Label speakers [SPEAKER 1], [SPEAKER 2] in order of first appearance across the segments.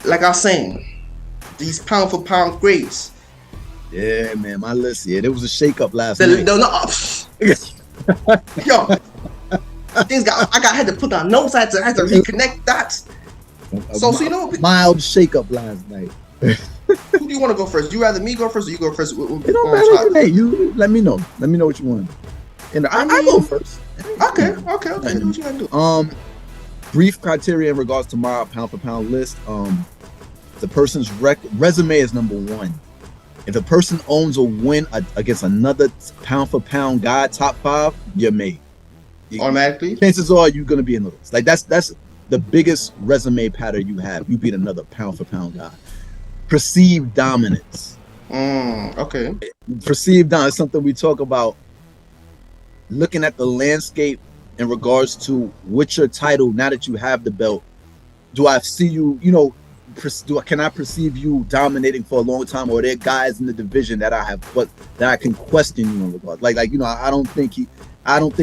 [SPEAKER 1] Like I was saying, these pound for pound greats.
[SPEAKER 2] Yeah, man, my list. Yeah, there was a shakeup last night.
[SPEAKER 1] Yo, I had to put down notes. I had to reconnect dots. So you know,
[SPEAKER 2] mild shakeup last night.
[SPEAKER 1] Who do you want to go first? Do you rather me go first or you go first?
[SPEAKER 2] It don't matter. Hey, you let me know. Let me know what you want. And I go first.
[SPEAKER 1] Okay. What you gonna do?
[SPEAKER 2] Brief criteria in regards to my pound for pound list. The person's resume is number one. If a person owns a win against another pound for pound guy, top five, you're made.
[SPEAKER 1] Automatically.
[SPEAKER 2] Chances are you're gonna be in the list. Like that's the biggest resume pattern you have. You beat another pound for pound guy. Perceived dominance.
[SPEAKER 1] Okay.
[SPEAKER 2] Perceived dominance is something we talk about. Looking at the landscape in regards to what's your title now that you have the belt. Do I see you? Can I perceive you dominating for a long time, or are there guys in the division that I can question you in regard? Like I don't think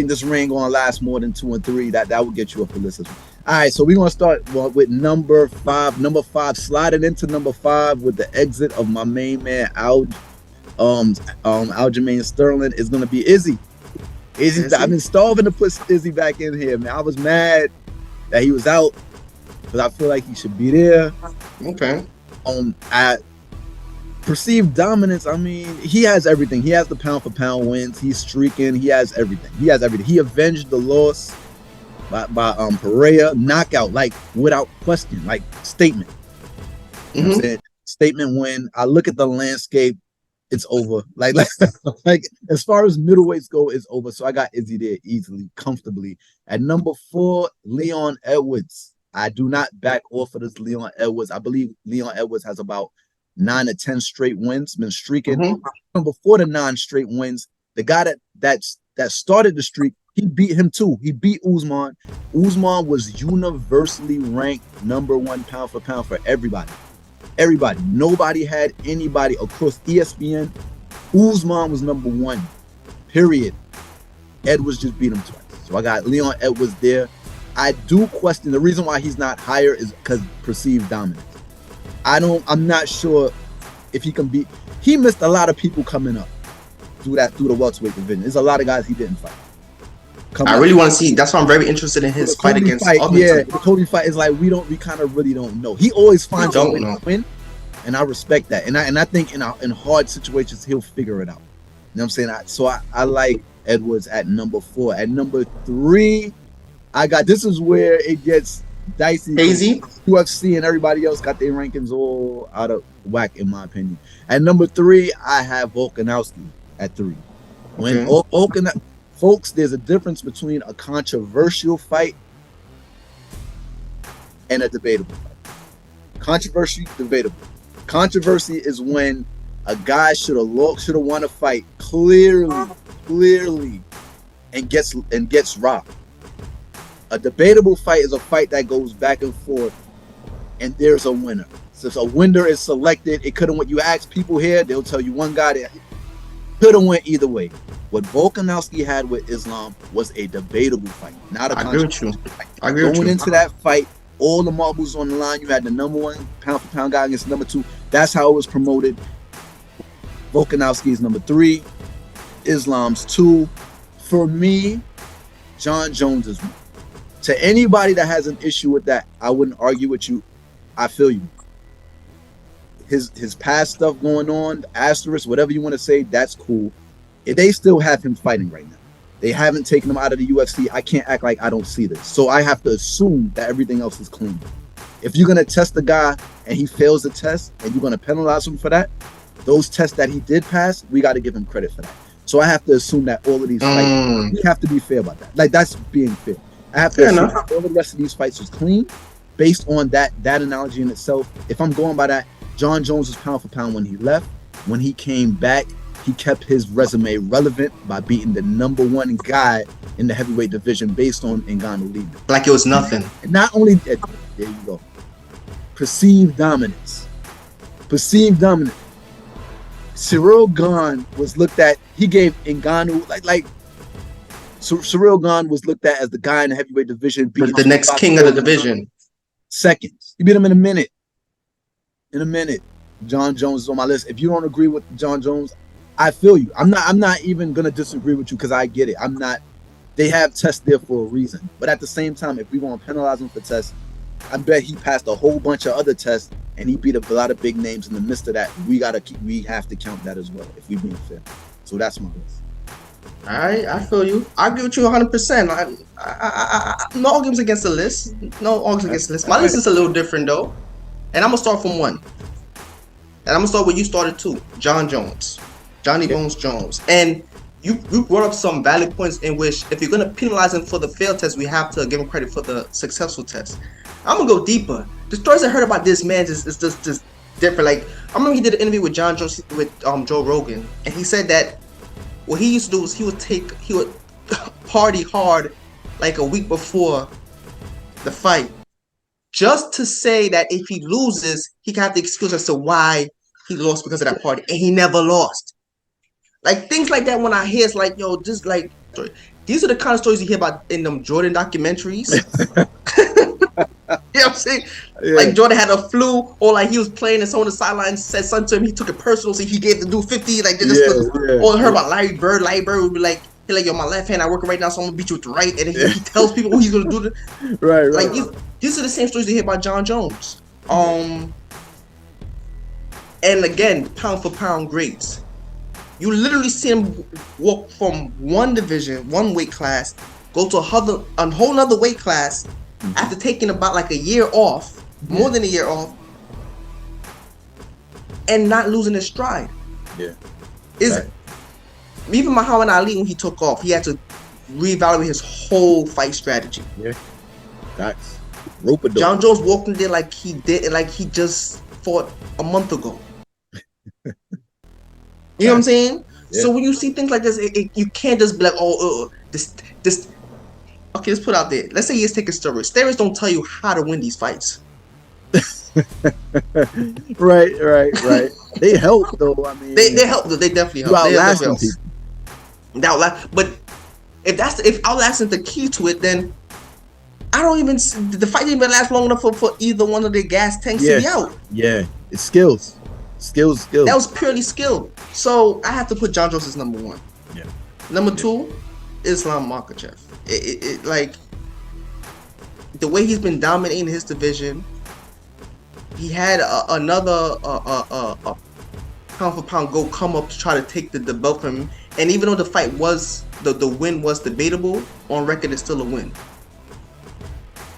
[SPEAKER 2] this ring gonna last more than 2 and 3. That would get you up the list. All right, so we're gonna start with number 5. Number 5, sliding into number 5 with the exit of my main man Aljamain Sterling is gonna be Izzy. I've been starving to put Izzy back in here, man. I was mad that he was out, because I feel like he should be there.
[SPEAKER 1] Okay.
[SPEAKER 2] At perceived dominance, I mean, he has everything. He has the pound for pound wins. He's streaking. He has everything. He avenged the loss by Pereira, knockout, like without question, like statement. You know what I'm saying? Statement win. I look at the landscape, it's over. Like as far as middleweights go, it's over. So I got Izzy there easily, comfortably. At number 4, Leon Edwards. I do not back off of this Leon Edwards. I believe Leon Edwards has about 9 or 10 straight wins, been streaking. Before the 9 straight wins, the guy that started the streak, he beat him too. He beat Usman. Usman was universally ranked number 1 pound for pound for everybody. Nobody had anybody across ESPN. Usman was number 1, period. Edwards just beat him twice. So I got Leon Edwards there. I do question, the reason why he's not higher is because perceived dominance. I'm not sure if he can beat. He missed a lot of people coming up through the welterweight division. There's a lot of guys he didn't fight.
[SPEAKER 1] I really want to see. That's why I'm very interested in his fight against.
[SPEAKER 2] The Cody fight is like we kind of really don't know. He always finds a way to win, and I respect that. And I think in hard situations he'll figure it out. You know what I'm saying? I like Edwards at number 4. At number 3, this is where it gets dicey.
[SPEAKER 1] Hazy.
[SPEAKER 2] UFC and everybody else got their rankings all out of whack, in my opinion. At number 3, I have Volkanovski at 3. When folks, there's a difference between a controversial fight and a debatable fight. Controversy, debatable. Controversy is when a guy should have won a fight clearly and gets robbed. A debatable fight is a fight that goes back and forth, and there's a winner. So if a winner is selected, it could have went. You ask people here, they'll tell you one guy that could have went either way. What Volkanovski had with Islam was a debatable fight, not a controversial fight. Going into that fight, all the marbles on the line. You had the number 1 pound for pound guy against number 2. That's how it was promoted. Volkanovski is number 3. Islam's 2. For me, John Jones is 1. To anybody that has an issue with that, I wouldn't argue with you. I feel you. His past stuff going on, asterisk, whatever you want to say, that's cool. They still have him fighting right now. They haven't taken him out of the UFC. I can't act like I don't see this. So I have to assume that everything else is clean. If you're going to test the guy and he fails the test and you're going to penalize him for that, those tests that he did pass, we got to give him credit for that. So I have to assume that all of these fights, we have to be fair about that. Like, that's being fair. I have to assume that all the rest of these fights was clean based on that analogy in itself. If I'm going by that, John Jones was pound for pound when he left. When he came back, he kept his resume relevant by beating the number 1 guy in the heavyweight division based on Ngannou leading.
[SPEAKER 1] Like it was nothing.
[SPEAKER 2] And not only, there you go. Perceived dominance. Perceived dominant. Cyril Gane was looked at. He gave Ngannou like Cyril Gane was looked at as the guy in the heavyweight division. Beat
[SPEAKER 1] The next king of the division.
[SPEAKER 2] Seconds. He beat him in a minute. In a minute. John Jones is on my list. If you don't agree with John Jones, I feel you. I'm not even gonna disagree with you because I get it. I'm not. They have tests there for a reason. But at the same time, if we want to penalize him for tests, I bet he passed a whole bunch of other tests and he beat up a lot of big names in the midst of that. We have to count that as well if we being fair. So that's my list.
[SPEAKER 1] All right, I feel you. I agree with you 100%. No arguments against the list. No arguments against the list. My list is a little different though, and I'm gonna start from one. And I'm gonna start where you started too. John Jones, Johnny Bones Jones, and you brought up some valid points in which if you're gonna penalize him for the failed test, we have to give him credit for the successful test. I'm gonna go deeper. The stories I heard about this man is just different. Like I remember he did an interview with John Jones with Joe Rogan, and he said that what he used to do was he would party hard like a week before the fight, just to say that if he loses, he can have the excuse as to why he lost because of that party, and he never lost. Like things like that. When I hear, it's like, yo, just like these are the kind of stories you hear about in them Jordan documentaries. You know what I'm saying? Yeah. Like Jordan had a flu, or like he was playing and someone on the sideline said something to him, he took it personal, so he gave the dude 50. Like or heard about Larry Bird. Larry Bird would be like, hey, like, yo, my left hand, I working right now, so I'm gonna beat you with the right, and he tells people what he's gonna do.
[SPEAKER 2] Right.
[SPEAKER 1] Like these are the same stories you hear about John Jones. And again, pound for pound greats. You literally see him walk from one division, one weight class, go to a whole nother weight class after taking about like a year off, more than a year off, and not losing his stride.
[SPEAKER 2] Yeah.
[SPEAKER 1] Even Muhammad Ali, when he took off, he had to reevaluate his whole fight strategy.
[SPEAKER 2] Yeah. That's rope-a-dope.
[SPEAKER 1] John Jones walked in there like he just fought a month ago. You know what I'm saying? Yeah. So when you see things like this, you can't just be like, this. Okay, let's put it out there. Let's say he's taking steroids. Steroids don't tell you how to win these fights.
[SPEAKER 2] Right. They help though. I mean,
[SPEAKER 1] they help though. They definitely help.
[SPEAKER 2] You outlasting people.
[SPEAKER 1] But if outlasting the key to it, then I don't even. The fight didn't even last long enough for either one of the gas tanks to be out.
[SPEAKER 2] Yeah, it's skills. That
[SPEAKER 1] was purely skill. So I have to put John Jones as number one.
[SPEAKER 2] Yeah.
[SPEAKER 1] Number two, Islam Makhachev. It like the way he's been dominating his division. He had another pound for pound go come up to try to take the belt from him. And even though the fight was the win was debatable, on record it's still a win.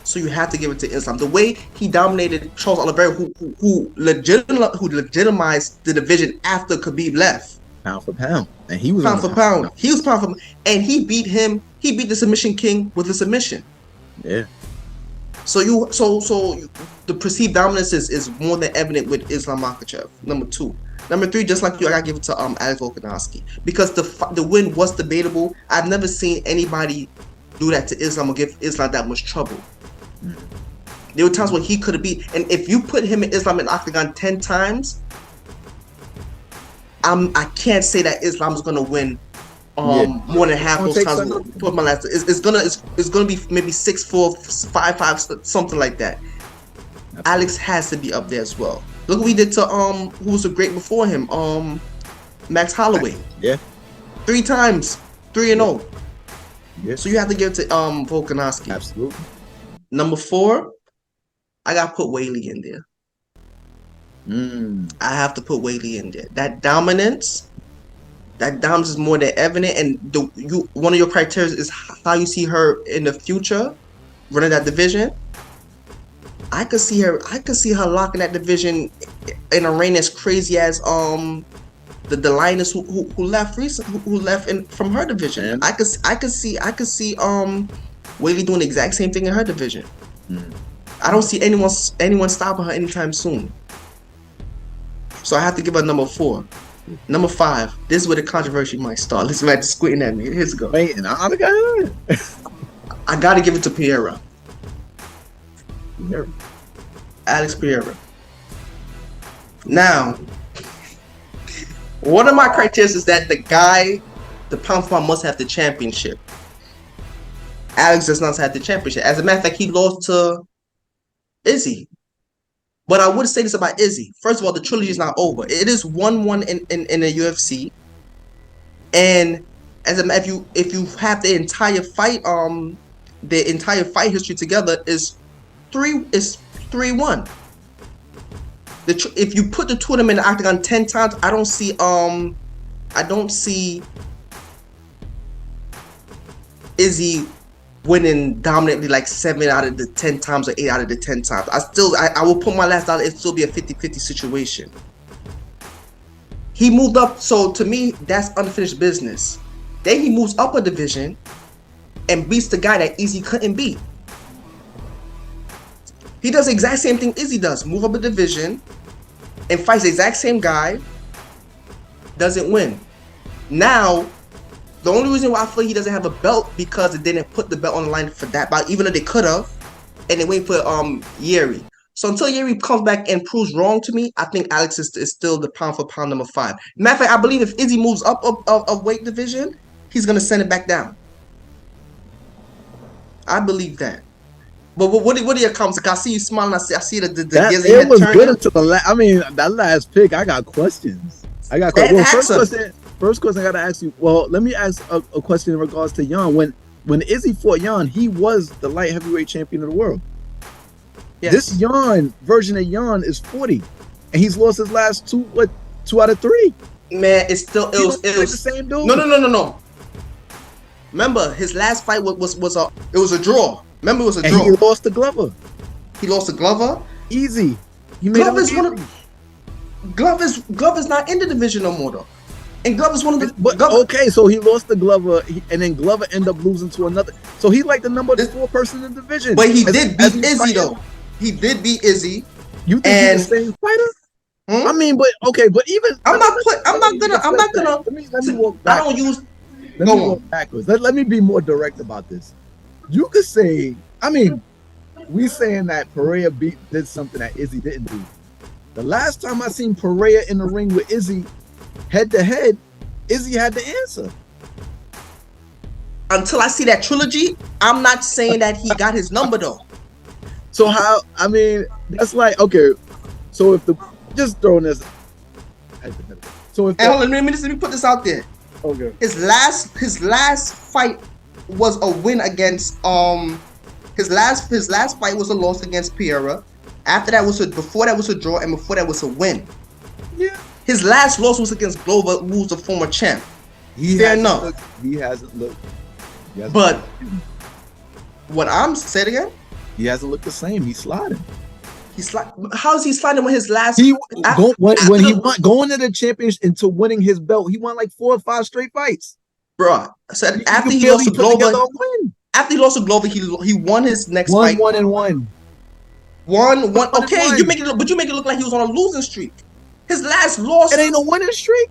[SPEAKER 1] So you have to give it to Islam. The way he dominated Charles Oliveira, who legitimized the division after Khabib left.
[SPEAKER 2] Pound for pound, and he was
[SPEAKER 1] pound for pound. He was pound for pound, and he beat him. He beat the submission king with a submission.
[SPEAKER 2] Yeah.
[SPEAKER 1] So the perceived dominance is more than evident with Islam Makhachev. Number two. Number three, just like you, I gotta give it to Alex Volkanovski because the win was debatable. I've never seen anybody do that to Islam or give Islam that much trouble. There were times when he could have beat, and if you put him and Islam in the octagon 10 times, I can't say that Islam's gonna win more than half those times. Put my last, it's gonna be maybe 6-4, 5-5, something like that. Absolutely. Alex has to be up there as well. Look what we did to who was a great before him, Max Holloway.
[SPEAKER 2] Yeah.
[SPEAKER 1] 3 times, 3-0.
[SPEAKER 2] Yeah.
[SPEAKER 1] So you have to give it to Volkanovski.
[SPEAKER 2] Absolutely.
[SPEAKER 1] Number 4, I gotta put Whaley in there. I have to put Whaley in there. That dominance is more than evident, and one of your criteria is how you see her in the future running that division. I could see her locking that division in a reign as crazy as the lioness who left recently, who left from her division. I could see Whaley doing the exact same thing in her division. I don't see anyone stopping her anytime soon. So I have to give her number 4. Number 5. This is where the controversy might start. Listen, right, squinting at me. Here's go.
[SPEAKER 2] Wait, and I
[SPEAKER 1] gotta give it to Pereira. Alex Pereira. Now, one of my criteria is that the pound for pound must have the championship. Alex does not have the championship. As a matter of fact, he lost to Izzy. But I would say this about Izzy. First of all, the trilogy is not over. It is 1-1 in the UFC. And if you have the entire fight history together is 3-1. If you put the two of them in the octagon 10 times, I don't see Izzy winning dominantly like 7 out of the 10 times or 8 out of the 10 times. I will put my last dollar. It'll still be a 50-50 situation. He moved up, so to me, that's unfinished business. Then he moves up a division and beats the guy that Izzy couldn't beat. He does the exact same thing Izzy does. Move up a division and fights the exact same guy. Doesn't win. Now, the only reason why I feel he doesn't have a belt because they didn't put the belt on the line for that, but even though they could have, and they wait for Yeri. So until Yeri comes back and proves wrong to me, I think Alex is still the pound for pound number 5. Matter of fact, I believe if Izzy moves up a weight division, he's gonna send it back down. I believe that. But what are your comments? I see you smiling. I see the
[SPEAKER 2] it was good until the last. I mean, that last pick, I got questions. First question I gotta ask you. Well, let me ask a question in regards to Jan. When Izzy fought Jan, he was the light heavyweight champion of the world. Yes. This Jan version of Jan is 40, and he's lost his last 2 out of 3.
[SPEAKER 1] Man, it was
[SPEAKER 2] the same dude.
[SPEAKER 1] No. Remember, his last fight was a draw. Remember, it was a draw.
[SPEAKER 2] And he lost to Glover.
[SPEAKER 1] Easy. Glover's not in the division no more though. And Glover's one of the.
[SPEAKER 2] Okay, so he lost to Glover, and then Glover ended up losing to another. So he's like the number 4 person in the division.
[SPEAKER 1] But he did beat Izzy though. He did beat Izzy.
[SPEAKER 2] You think he's the same fighter? I mean, but even
[SPEAKER 1] I'm not gonna.
[SPEAKER 2] Let me walk back.
[SPEAKER 1] I don't use.
[SPEAKER 2] Let me walk backwards. Let me be more direct about this. You could say, I mean, we saying that Pereira did something that Izzy didn't do. The last time I seen Pereira in the ring with Izzy, head to head, Izzy had the answer.
[SPEAKER 1] Until I see that trilogy, I'm not saying that he got his number though.
[SPEAKER 2] So how? I mean, that's like okay. So if just throwing this. So if
[SPEAKER 1] let me put this out there.
[SPEAKER 2] Okay.
[SPEAKER 1] His last fight was a win against his last fight was a loss against Pereira. After that before that was a draw, and before that was a win.
[SPEAKER 2] Yeah.
[SPEAKER 1] His last loss was against Glover, who was the former champ.
[SPEAKER 2] He hasn't looked.
[SPEAKER 1] But what I'm saying again?
[SPEAKER 2] He hasn't looked the same. He's sliding.
[SPEAKER 1] How is he sliding when his last?
[SPEAKER 2] When he won going to the championship into winning his belt, he won like 4 or 5 straight fights.
[SPEAKER 1] Bro, so after he lost to Glover, he won his next fight.
[SPEAKER 2] 1-1.
[SPEAKER 1] Okay, you make it look like he was on a losing streak. His last loss.
[SPEAKER 2] It ain't a winning streak.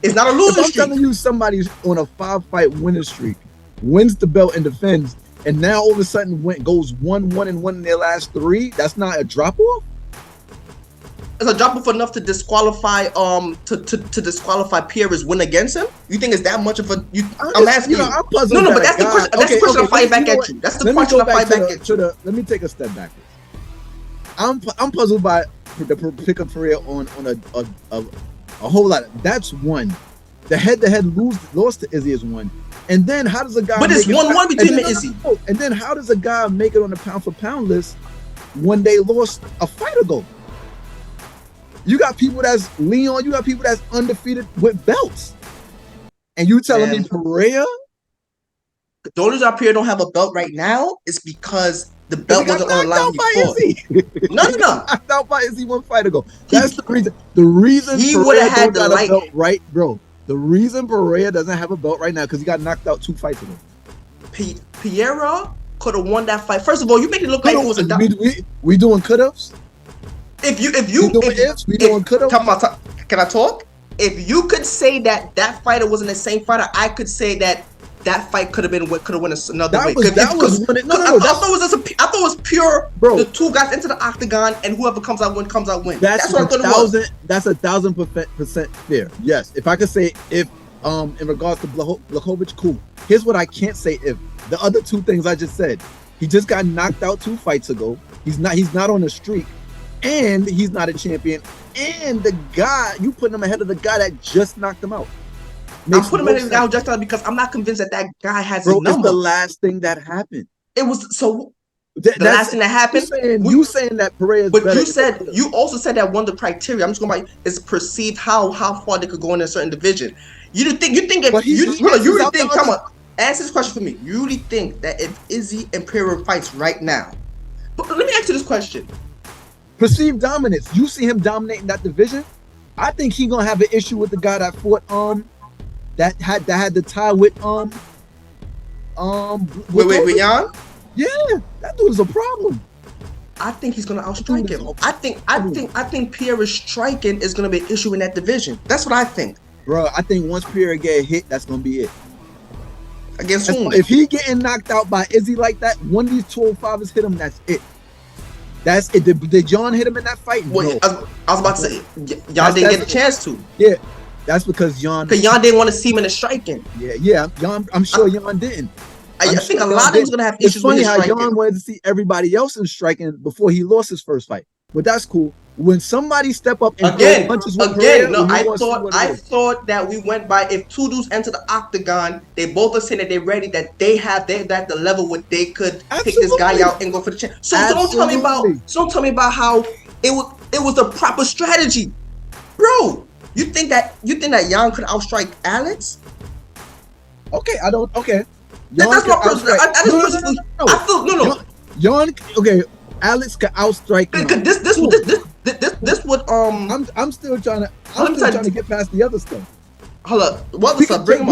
[SPEAKER 1] It's not a losing streak.
[SPEAKER 2] I'm telling you, somebody's on a 5-fight winning streak, wins the belt and defends, and now all of a sudden goes 1-1 and 1 in their last 3. That's not a drop off.
[SPEAKER 1] It's a drop off enough to disqualify to disqualify Pereira's win against him. You think it's that much of a? I'm asking you.
[SPEAKER 2] I'm puzzled.
[SPEAKER 1] No, but that's the question. That's the question I fight back at you. That's the question I fight back at you.
[SPEAKER 2] Let me take a step backwards. I'm puzzled by the pick of Pereira on a whole lot. That's one. The head-to-head lost to Izzy is one. And then how does a guy?
[SPEAKER 1] But it's 1-1 between me and Izzy.
[SPEAKER 2] And then how does a guy make it on the pound-for-pound list when they lost a fight ago? You got people that's Leon. You got people that's undefeated with belts. And you telling me Pereira?
[SPEAKER 1] The only reason Pereira don't have a belt right now is because the belt wasn't on the line before. No.
[SPEAKER 2] Knocked out by Izzy 1 fight ago. That's the reason. The reason
[SPEAKER 1] he would have had the light
[SPEAKER 2] belt right, bro. The reason Pereira doesn't have a belt right now because he got knocked out 2 fights ago.
[SPEAKER 1] Pereira could have won that fight. First of all, you make it look like it was a.
[SPEAKER 2] We doing cut-ups?
[SPEAKER 1] Can I talk? If you could say that fighter wasn't the same fighter, I could say that that fight could have went another way.
[SPEAKER 2] That was when it, no.
[SPEAKER 1] I thought it was pure.
[SPEAKER 2] Bro,
[SPEAKER 1] the two guys into the octagon, and whoever comes out win.
[SPEAKER 2] That's
[SPEAKER 1] what I thought it was.
[SPEAKER 2] That's 1,000% fair. Yes, if I could say if in regards to Blachowicz, cool. Here's what I can't say. If the other two things I just said, he just got knocked out 2 fights ago. He's not on a streak, and he's not a champion. And the guy, you putting him ahead of the guy that just knocked him out.
[SPEAKER 1] I'm putting him ahead of the guy just because I'm not convinced that guy has his number.
[SPEAKER 2] It's the last thing that happened.
[SPEAKER 1] It was so. The last thing that happened.
[SPEAKER 2] You saying that Pereira,
[SPEAKER 1] but you also said that one of the criteria. I'm just going by is perceived how far they could go in a certain division. You think if you really think? Come on, answer this question for me. You really think that if Izzy and Pereira fights right now? But let me ask you this question.
[SPEAKER 2] Perceived dominance. You see him dominating that division? I think he's gonna have an issue with the guy that fought that had the tie with
[SPEAKER 1] with Jan?
[SPEAKER 2] Yeah, that dude is a problem.
[SPEAKER 1] I think he's gonna outstrike him. I think Pierre's striking is gonna be an issue in that division. That's what I think.
[SPEAKER 2] Bro, I think once Pierre get hit, that's gonna be it.
[SPEAKER 1] Against whom?
[SPEAKER 2] If he getting knocked out by Izzy like that, one of these 205ers hit him, that's it. That's it. Did Jan hit him in that fight?
[SPEAKER 1] Well, no. I was about to say, Jan didn't get a chance to.
[SPEAKER 2] Yeah, that's because Jan
[SPEAKER 1] didn't want to see him in the striking.
[SPEAKER 2] Yeah. I'm sure Jan didn't.
[SPEAKER 1] I think a lot of them's gonna have issues with his striking.
[SPEAKER 2] It's funny how Jan wanted to see everybody else in striking before he lost his first fight, but that's cool. When somebody step up and throw punches with Pereira,
[SPEAKER 1] I thought that we went by if two dudes enter the octagon, they both are saying that they're ready, that they're at the level where they could pick this guy out and go for the chance. So don't tell me about how it was a proper strategy, bro. You think that Jan could outstrike Alex?
[SPEAKER 2] Okay, I don't. Okay,
[SPEAKER 1] that's my personal. I feel no.
[SPEAKER 2] Jan, okay. Alex could outstrike him.
[SPEAKER 1] This would
[SPEAKER 2] I'm still trying to get past the other stuff.
[SPEAKER 1] Hold up. We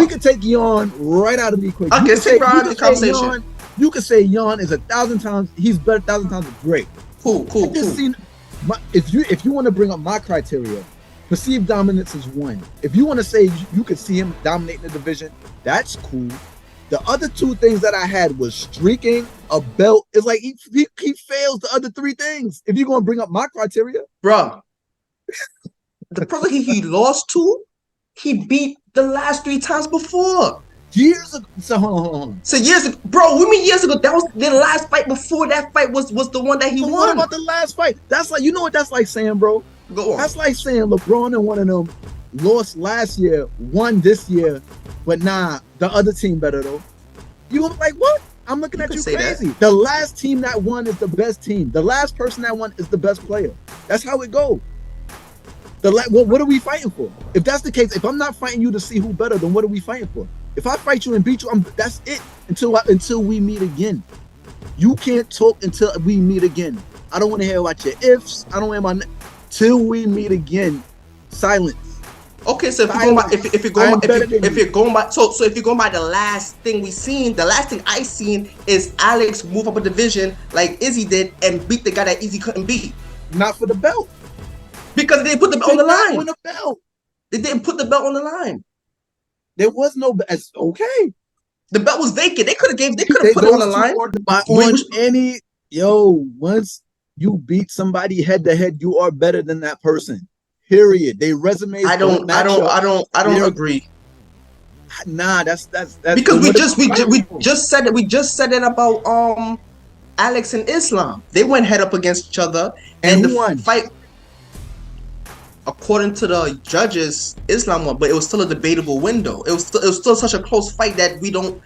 [SPEAKER 2] could take Jan right out of the equation.
[SPEAKER 1] Okay, take right out of the conversation.
[SPEAKER 2] You could say Jan is 1,000 times. He's better 1,000 times great.
[SPEAKER 1] Cool.
[SPEAKER 2] If you want to bring up my criteria, perceived dominance is 1. If you want to say you could see him dominating the division, that's cool. The other 2 things that I had was streaking, a belt. It's like he fails the other 3 things. If you're going to bring up my criteria.
[SPEAKER 1] Bro, the person he lost to, he beat the last 3 times before.
[SPEAKER 2] Years ago. So hold on.
[SPEAKER 1] So years ago. Bro, what do you mean years ago? That was the last fight before that fight was the one that he won.
[SPEAKER 2] What about the last fight? That's like, you know what that's like saying, bro?
[SPEAKER 1] Go on.
[SPEAKER 2] That's like saying LeBron and one of them lost last year, won this year, but nah, the other team better though. You gonna be like, what? I'm looking at you crazy. That. The last team that won is the best team. The last person that won is the best player. That's how it goes. What are we fighting for? If that's the case, if I'm not fighting you to see who better, then what are we fighting for? If I fight you and beat you, that's it until we meet again. You can't talk until we meet again. I don't want to hear about your ifs. I don't want to hear till we meet again. Silence.
[SPEAKER 1] Okay, so if you're going by the last thing we seen, the last thing I seen is Alex move up a division like Izzy did and beat the guy that Izzy couldn't beat.
[SPEAKER 2] Not for the belt.
[SPEAKER 1] Because they didn't put the belt on the line.
[SPEAKER 2] Win a belt.
[SPEAKER 1] They didn't put the belt on the line.
[SPEAKER 2] There was no belt. Okay.
[SPEAKER 1] The belt was vacant. They could have put it on the line.
[SPEAKER 2] Once you beat somebody head to head, you are better than that person. Period. They resumes.
[SPEAKER 1] I don't agree.
[SPEAKER 2] Nah, that's
[SPEAKER 1] because we just said it about Alex and Islam. They went head up against each other and
[SPEAKER 2] who won?
[SPEAKER 1] Fight. According to the judges, Islam won, but it was still a debatable window. It was still such a close fight that we don't.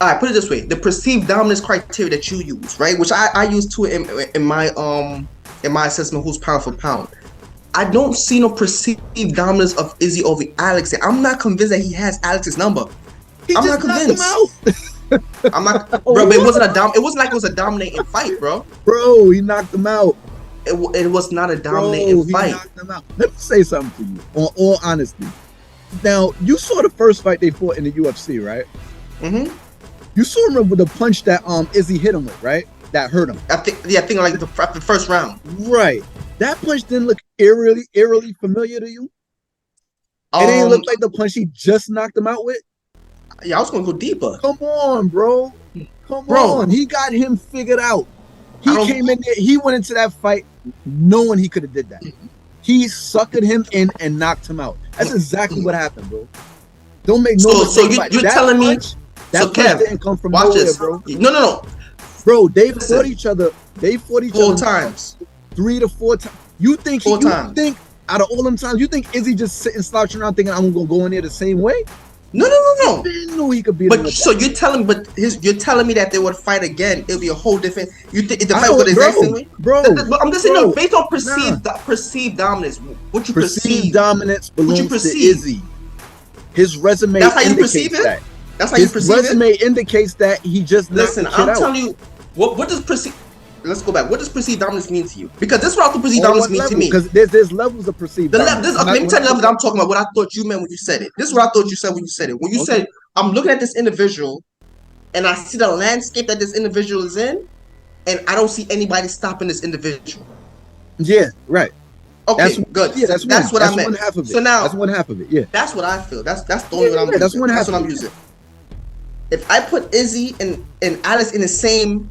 [SPEAKER 1] All right, put it this way: the perceived dominance criteria that you use, right, which I use too in my assessment, who's pound for pound. I don't see no perceived dominance of Izzy over Alex. I'm not convinced that he has Alex's number. I'm not convinced. I'm not, bro. But it wasn't like it was a dominating fight, bro.
[SPEAKER 2] Bro, he knocked him out.
[SPEAKER 1] It was not a dominating fight.
[SPEAKER 2] He knocked him out. Let me say something to you, on all honesty. Now, you saw the first fight they fought in the UFC, right? Mm-hmm. You saw him with the punch that Izzy hit him with, right? That hurt him.
[SPEAKER 1] I think like the first round.
[SPEAKER 2] Right. That punch didn't look eerily familiar to you? It ain't look like the punch he just knocked him out with?
[SPEAKER 1] Yeah, I was gonna go deeper.
[SPEAKER 2] Come on, bro. Come on. He got him figured out. He came in there. He went into that fight knowing he could have did that. He suckered him in and knocked him out. That's exactly what happened, bro. Don't make no mistake.
[SPEAKER 1] So you're telling me
[SPEAKER 2] that punch didn't come from nowhere,
[SPEAKER 1] this.
[SPEAKER 2] Bro.
[SPEAKER 1] No.
[SPEAKER 2] Bro, they fought each other. They fought each other
[SPEAKER 1] 4 times.
[SPEAKER 2] 3 to 4 times. You think out of all them times, you think Izzy just sitting slouching around thinking I'm gonna go in there the same way?
[SPEAKER 1] No.
[SPEAKER 2] He didn't know he could beat him.
[SPEAKER 1] But so you're telling me that they would fight again. It'll be a whole different. You think the fight would go the exact same way?
[SPEAKER 2] Bro,
[SPEAKER 1] I'm just saying, based on perceived dominance. What you perceive
[SPEAKER 2] dominance belongs to Izzy. His resume.
[SPEAKER 1] That's how you perceive it.
[SPEAKER 2] That.
[SPEAKER 1] That's how you perceive it.
[SPEAKER 2] His resume indicates that he just
[SPEAKER 1] listen. I'm telling you, what does perceive? Let's go back. What does perceived dominance mean to you? Because this is what I thought perceived dominance means to me.
[SPEAKER 2] Because there's levels of perceived dominance.
[SPEAKER 1] Let me tell you the levels I'm talking about. What I thought you meant when you said it. This is what I thought you said when you said it. When you said, I'm looking at this individual, and I see the landscape that this individual is in, and I don't see anybody stopping this individual.
[SPEAKER 2] Yeah, right.
[SPEAKER 1] Okay, good. Yeah, that's what I meant. So now
[SPEAKER 2] that's one half of it. Yeah,
[SPEAKER 1] that's what I feel. That's the only one I'm using.
[SPEAKER 2] That's one half.
[SPEAKER 1] That's what I'm using. If I put Izzy and Alex in the same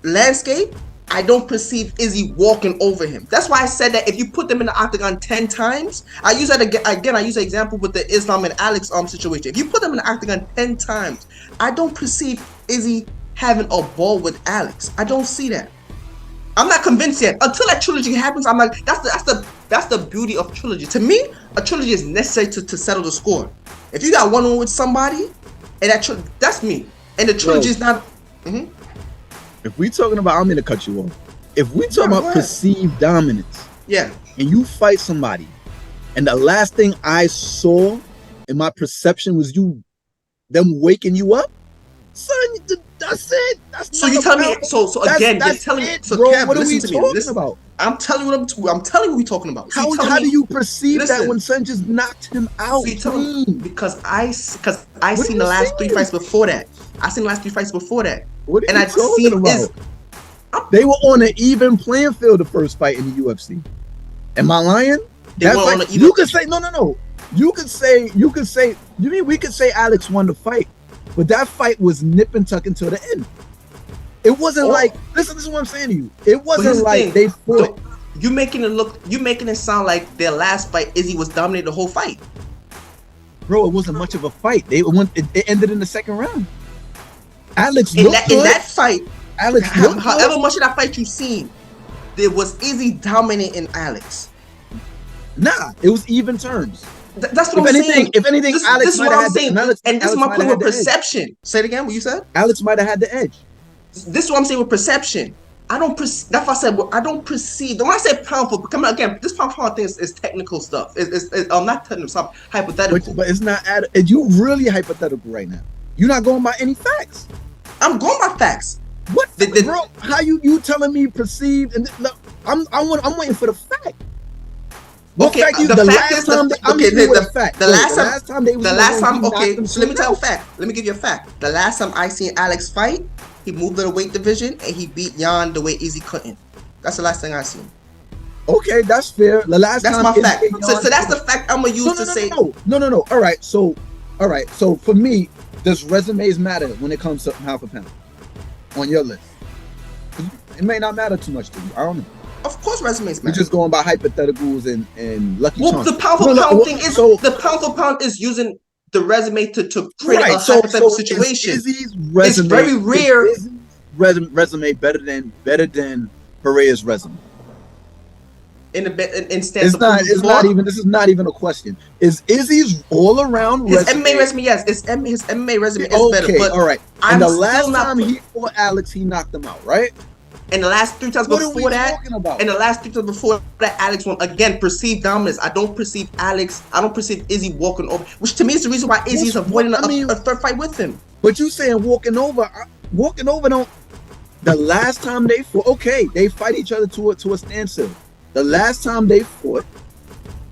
[SPEAKER 1] landscape, I don't perceive Izzy walking over him. That's why I said that if you put them in the octagon 10 times, I use that again. I use an example with the Islam and Alex situation. If you put them in the octagon 10 times, I don't perceive Izzy having a ball with Alex. I don't see that. I'm not convinced yet. Until that trilogy happens, I'm like, that's the beauty of trilogy. To me, a trilogy is necessary to settle the score. If you got one with somebody, and that's me, and the trilogy is not. Mm-hmm.
[SPEAKER 2] If we talking about, I'm gonna cut you off. If we talking about perceived dominance,
[SPEAKER 1] and
[SPEAKER 2] you fight somebody, and the last thing I saw in my perception was them waking you up, son, that's it. That's
[SPEAKER 1] so you tell me. So again, you're telling me. So
[SPEAKER 2] bro,
[SPEAKER 1] Kev,
[SPEAKER 2] what are we
[SPEAKER 1] listen to me.
[SPEAKER 2] talking about?
[SPEAKER 1] I'm telling you what we're talking about. So
[SPEAKER 2] how do you perceive that when son just knocked him out?
[SPEAKER 1] So because I seen the last 3 fights before that.
[SPEAKER 2] What are you talking about? They were on an even playing field the first fight in the UFC. Am I lying? You could say no. You could say. You mean we could say Alex won the fight, but that fight was nip and tuck until the end. It wasn't like this is what I'm saying to you. It wasn't like they fought.
[SPEAKER 1] You making it sound like their last fight, Izzy was dominating the whole fight.
[SPEAKER 2] Bro, it wasn't much of a fight. It ended in the second round. Alex
[SPEAKER 1] in that fight.
[SPEAKER 2] Alex,
[SPEAKER 1] however much of that fight you've seen, there was Izzy dominating Alex.
[SPEAKER 2] Nah, it was even terms.
[SPEAKER 1] That's what I'm saying.
[SPEAKER 2] If anything, Alex might have had the edge.
[SPEAKER 1] And this is my point with perception. Say it again. What you said?
[SPEAKER 2] Alex might have had the edge.
[SPEAKER 1] This is what I'm saying with perception. That's why I said I don't perceive. When I say pound for come on again, this pound for pound thing is technical stuff. I'm not technical stuff. Hypothetical.
[SPEAKER 2] But it's not. You really hypothetical right now. You're not going by any facts.
[SPEAKER 1] I'm going by facts.
[SPEAKER 2] What, bro? How you telling me perceived? And look, I'm waiting for the fact. What
[SPEAKER 1] okay,
[SPEAKER 2] fact
[SPEAKER 1] the fact is the
[SPEAKER 2] last time they was
[SPEAKER 1] the last time. Okay, so let me tell you a fact. Let me give you a fact. The last time I seen Alex fight, he moved to the weight division and he beat Jan the way Izzy couldn't. That's the last thing I seen.
[SPEAKER 2] Okay, that's fair. That's
[SPEAKER 1] my fact. So that's the fact I'm gonna use to say.
[SPEAKER 2] No. All right. So for me, does resumes matter when it comes to pound for pound on your list? It may not matter too much to you. I don't know.
[SPEAKER 1] Of course, resumes matter.
[SPEAKER 2] You're just going by hypotheticals and lucky charms.
[SPEAKER 1] The pound for pound thing is the pound for pound is using the resume to create a hypothetical situation.
[SPEAKER 2] Izzy's resume,
[SPEAKER 1] it's very rare.
[SPEAKER 2] Resume better than Pereira's resume.
[SPEAKER 1] This
[SPEAKER 2] is not even a question. Is Izzy's all around
[SPEAKER 1] his MMA resume? Yes, his MMA resume is better. But
[SPEAKER 2] all right. And the last time he fought Alex, he knocked him out, right?
[SPEAKER 1] And the last 3 times before that, Alex won again. Perceived dominance. I don't perceive Izzy walking over, which to me is the reason why Izzy's avoiding a third fight with him.
[SPEAKER 2] But you saying walking over don't. The last time they fought, okay, they fight each other to a standstill. The last time they fought,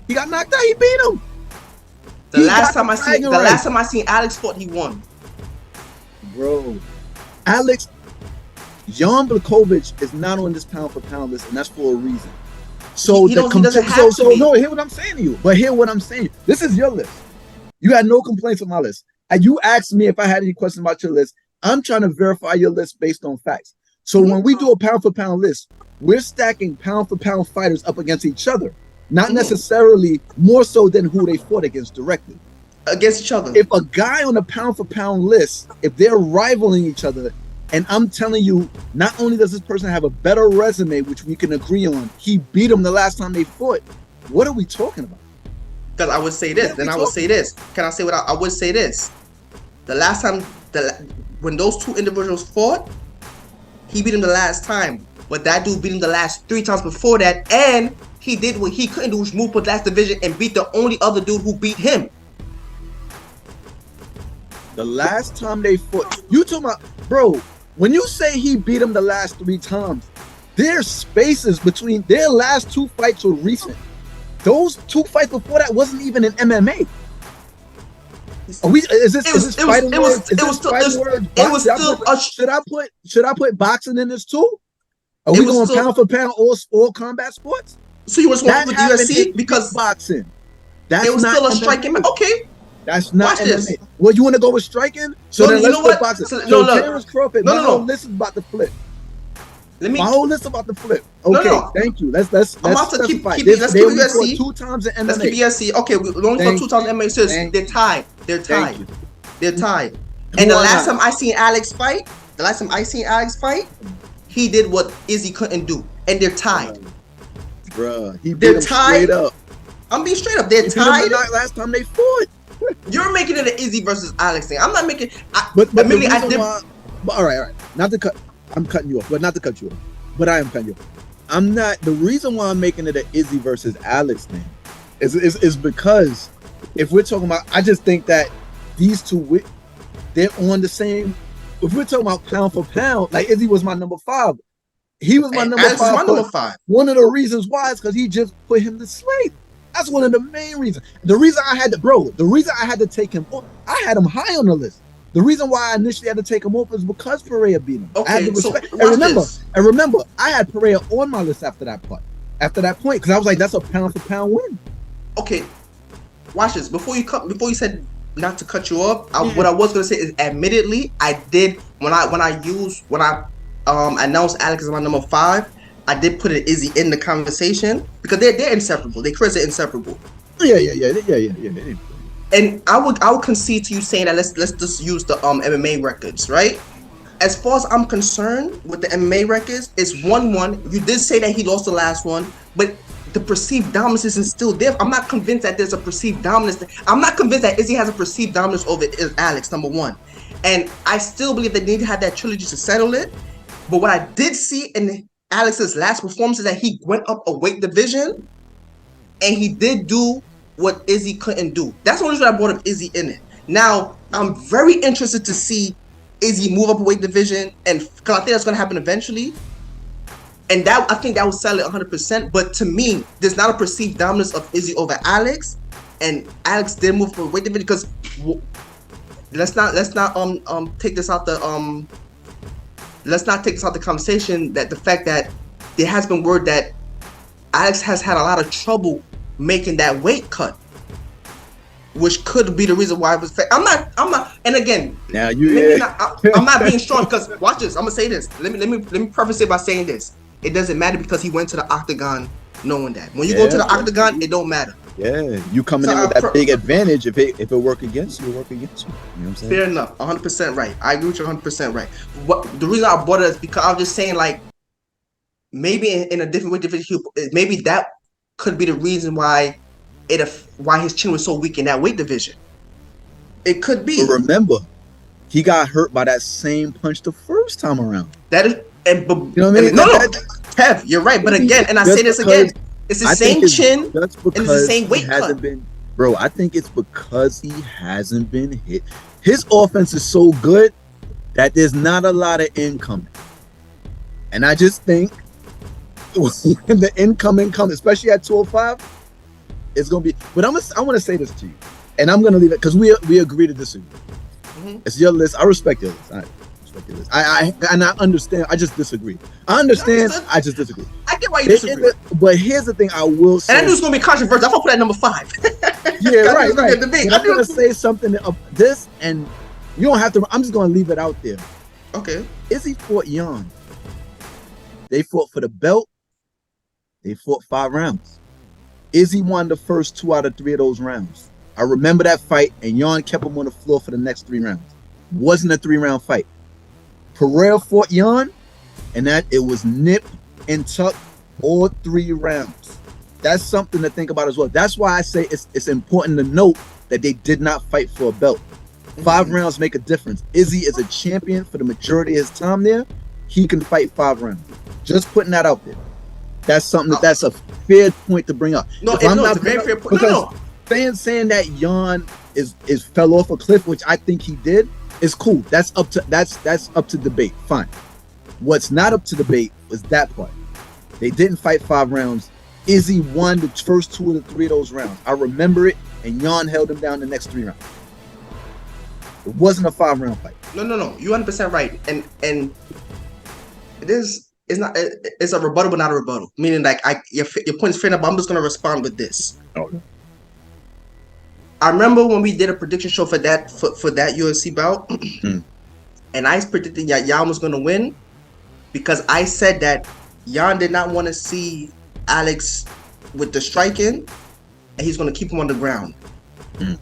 [SPEAKER 2] he got knocked out. He beat him.
[SPEAKER 1] The last time I seen Alex fought, he won.
[SPEAKER 2] Bro, Alex. Jan Blachowicz is not on this pound for pound list, and that's for a reason. So hear what I'm saying to you. But hear what I'm saying. This is your list. You had no complaints with my list. You asked me if I had any questions about your list. I'm trying to verify your list based on facts. So when we do a pound for pound list, we're stacking pound for pound fighters up against each other, not necessarily more so than who they fought against directly.
[SPEAKER 1] Against each other.
[SPEAKER 2] If a guy on a pound for pound list, if they're rivaling each other, and I'm telling you, not only does this person have a better resume, which we can agree on, he beat him the last time they fought. What are we talking about?
[SPEAKER 1] Because I would say this, then I would say this. Can I say what I would say this? The last time, when those two individuals fought, he beat him the last time. But that dude beat him the last 3 times before that, and he did what he couldn't do, which move to the last division and beat the only other dude who beat him.
[SPEAKER 2] The last time they fought, you talking about, bro, when you say he beat him the last 3 times, there's spaces between their last 2 fights were recent. Those 2 fights before that wasn't even in MMA. Should I put boxing in this too? Are we going pound for pound all combat sports?
[SPEAKER 1] So you was going with UFC because
[SPEAKER 2] boxing.
[SPEAKER 1] It was still a striking match. Okay.
[SPEAKER 2] That's not MMA. Well, you want to go with striking? So then let's put boxing. So Terrence Crawford, my whole list is about to flip. My whole list about to flip. Okay, thank you. Let's
[SPEAKER 1] I'm about to keep UFC.
[SPEAKER 2] 2 times in MMA.
[SPEAKER 1] Let's keep UFC. Okay, we only fought 2 times in MMA. So they're tied. They're tied. And the last time I seen Alex fight, he did what Izzy couldn't do, and they're tied.
[SPEAKER 2] Bruh, they're tied. Straight up.
[SPEAKER 1] I'm being straight up. They're tied.
[SPEAKER 2] Last time they fought.
[SPEAKER 1] You're making it an Izzy versus Alex thing. I'm not making.
[SPEAKER 2] But all right. Not to cut. I'm cutting you off, but not to cut you off. But I am cutting you off. I'm not. The reason why I'm making it an Izzy versus Alex thing is because if we're talking about, I just think that these two, they're on the same. If we're talking about pound for pound, like Izzy was my number 5. He was my number 5.
[SPEAKER 1] My number 5.
[SPEAKER 2] One of the reasons why is because he just put him to sleep. That's one of the main reasons. The reason I had to take him off, I had him high on the list. The reason why I initially had to take him off is because Pereira beat him.
[SPEAKER 1] Okay,
[SPEAKER 2] I had to respect. And remember, I had Pereira on my list after that point. Because I was like, that's a pound for pound win.
[SPEAKER 1] Okay, watch this. Before you said not to cut you off, what I was gonna say is, admittedly, I did when I announced Alex as my number 5. I did put an Izzy in the conversation because they're inseparable. They Chris are inseparable.
[SPEAKER 2] Yeah.
[SPEAKER 1] And I would concede to you saying that let's just use the MMA records, right? As far as I'm concerned with the MMA records, it's 1-1. You did say that he lost the last one, but the perceived dominance is still there. I'm not convinced that there's a perceived dominance. I'm not convinced that Izzy has a perceived dominance over Alex, number 1. And I still believe they need to have that trilogy to settle it. But what I did see in Alex's last performance is that he went up a weight division and he did do what Izzy couldn't do. That's the only reason I brought up Izzy in it. Now, I'm very interested to see Izzy move up a weight division, and because I think that's going to happen eventually. And I think that will settle it 100%. But to me, there's not a perceived dominance of Izzy over Alex, and Alex did move up a weight division because let's not take this out the Let's not take this out the conversation that the fact that there has been word that Alex has had a lot of trouble making that weight cut, which could be the reason why it was. I'm not. And again,
[SPEAKER 2] now
[SPEAKER 1] I'm not being strong because watch this. I'm gonna say this. Let me preface it by saying this. It doesn't matter because he went to the octagon knowing that. When you go to the octagon, it don't matter.
[SPEAKER 2] Yeah, you coming in with that big advantage. If it work against you, it work against you. You know what I'm saying?
[SPEAKER 1] Fair enough. 100% right. I agree with you 100% right. The reason I brought it is because I was just saying, like, maybe in a different way, maybe that could be the reason why his chin was so weak in that weight division. It could be.
[SPEAKER 2] But remember, he got hurt by that same punch the first time around.
[SPEAKER 1] That is, you know what I mean? No, Kev, you're right. But again, and I say this again, it's the same chin and it's the same weight cut.
[SPEAKER 2] Bro, I think it's because he hasn't been hit. His offense is so good that there's not a lot of incoming. And I just think when the incoming comes, especially at 205, it's gonna be. But I want to say this to you, and I'm gonna leave it because we agree to disagree. Mm-hmm. It's your list. I respect your list. I respect your list. I understand. I just disagree. I understand. I just disagree.
[SPEAKER 1] I get why you disagree.
[SPEAKER 2] But here's the thing. I will say,
[SPEAKER 1] and I knew it's gonna be controversial. I'm gonna put that number 5.
[SPEAKER 2] Yeah,
[SPEAKER 1] I
[SPEAKER 2] right,
[SPEAKER 1] knew it was gonna
[SPEAKER 2] right.
[SPEAKER 1] be a debate.
[SPEAKER 2] But
[SPEAKER 1] I
[SPEAKER 2] I'm
[SPEAKER 1] knew it
[SPEAKER 2] gonna
[SPEAKER 1] was-
[SPEAKER 2] say something of this, and you don't have to. I'm just gonna leave it out there.
[SPEAKER 1] Okay.
[SPEAKER 2] Izzy fought Jan. They fought for the belt. They fought 5 rounds. Izzy won the first 2 out of 3 of those rounds. I remember that fight, and Jan kept him on the floor for the next 3 rounds. Wasn't a 3-round fight. Pereira fought Jan, and that it was nip and tuck all 3 rounds. That's something to think about as well. That's why I say it's important to note that they did not fight for a belt. 5 rounds make a difference. Izzy is a champion for the majority of his time there. He can fight 5 rounds. Just putting that out there. That's something that's a fair point to bring up.
[SPEAKER 1] No,
[SPEAKER 2] If I'm
[SPEAKER 1] no,
[SPEAKER 2] not
[SPEAKER 1] it's a very
[SPEAKER 2] bringing
[SPEAKER 1] fair
[SPEAKER 2] up-
[SPEAKER 1] point.
[SPEAKER 2] Because
[SPEAKER 1] No.
[SPEAKER 2] fans saying that Jan is fell off a cliff, which I think he did, is cool. That's up to debate. Fine. What's not up to debate was that part. They didn't fight 5 rounds. Izzy won the first 2 of the 3 of those rounds. I remember it, and Jan held him down the next 3 rounds. It wasn't a 5-round fight.
[SPEAKER 1] No. You 100% right. And it is. It's not. It's a rebuttal, but not a rebuttal. Meaning, like, your point's fair enough. But I'm just gonna respond with this.
[SPEAKER 2] Okay.
[SPEAKER 1] I remember when we did a prediction show for that UFC bout, and I predicted that Jan was gonna win because I said that Jan did not want to see Alex with the striking, and he's gonna keep him on the ground.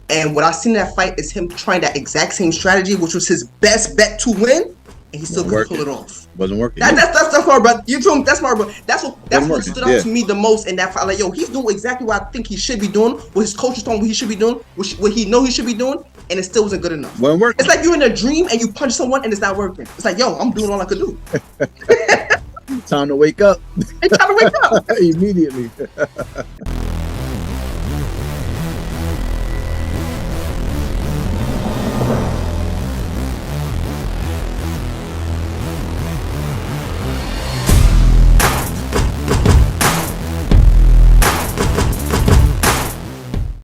[SPEAKER 1] And what I seen in that fight is him trying that exact same strategy, which was his best bet to win, and he still couldn't pull it off.
[SPEAKER 2] Wasn't working.
[SPEAKER 1] That's my brother. You feel me? That's my brother. That's what
[SPEAKER 2] working,
[SPEAKER 1] stood out to me the most in that fight. Like, yo, he's doing exactly what I think he should be doing. What his coach is telling him what he should be doing. What he know he should be doing, and it still wasn't good enough.
[SPEAKER 2] Wasn't working.
[SPEAKER 1] It's like you're in a dream and you punch someone and it's not working. It's like, yo, I'm doing all I could do.
[SPEAKER 2] Time to wake up.
[SPEAKER 1] It's time to wake up.
[SPEAKER 2] Immediately.